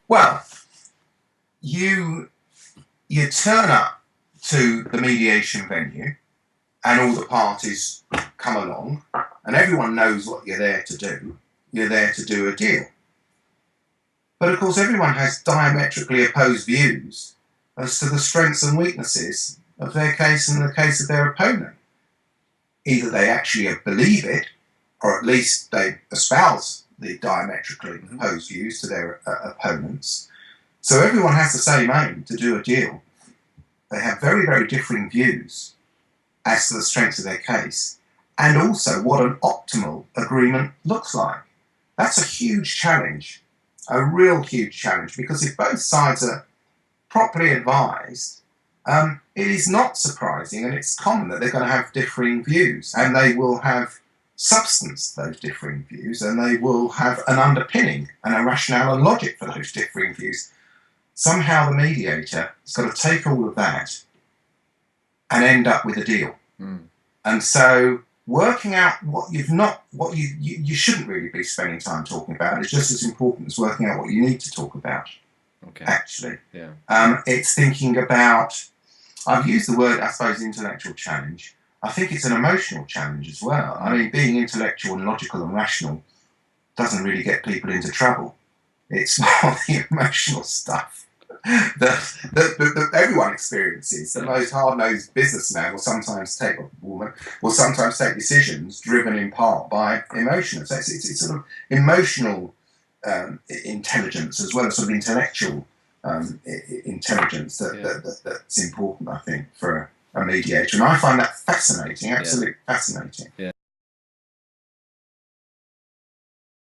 Well, you turn up to the mediation venue and all the parties come along and everyone knows what you're there to do. You're there to do a deal. But of course everyone has diametrically opposed views as to the strengths and weaknesses of their case and the case of their opponent. Either they actually believe it, or at least they espouse the diametrically opposed views to their opponents. So everyone has the same aim, to do a deal. They have very, very differing views as to the strengths of their case and also what an optimal agreement looks like. That's a huge challenge, a real huge challenge, because if both sides are properly advised, it is not surprising and it's common that they're going to have differing views, and they will have substance to those differing views, and they will have an underpinning and a rationale and logic for those differing views. Somehow the mediator has got to take all of that and end up with a deal. And so working out what you shouldn't really be spending time talking about is just as important as working out what you need to talk about. Okay. Actually. Yeah. It's thinking about, I've used the word, I suppose, intellectual challenge. I think it's an emotional challenge as well. I mean, being intellectual and logical and rational doesn't really get people into trouble. It's more the emotional stuff that everyone experiences. The most hard-nosed businessman will sometimes take decisions driven in part by emotion. So it's sort of emotional intelligence as well as sort of intellectual intelligence that's important, I think, for a mediator. And I find that fascinating, absolutely fascinating. Yeah.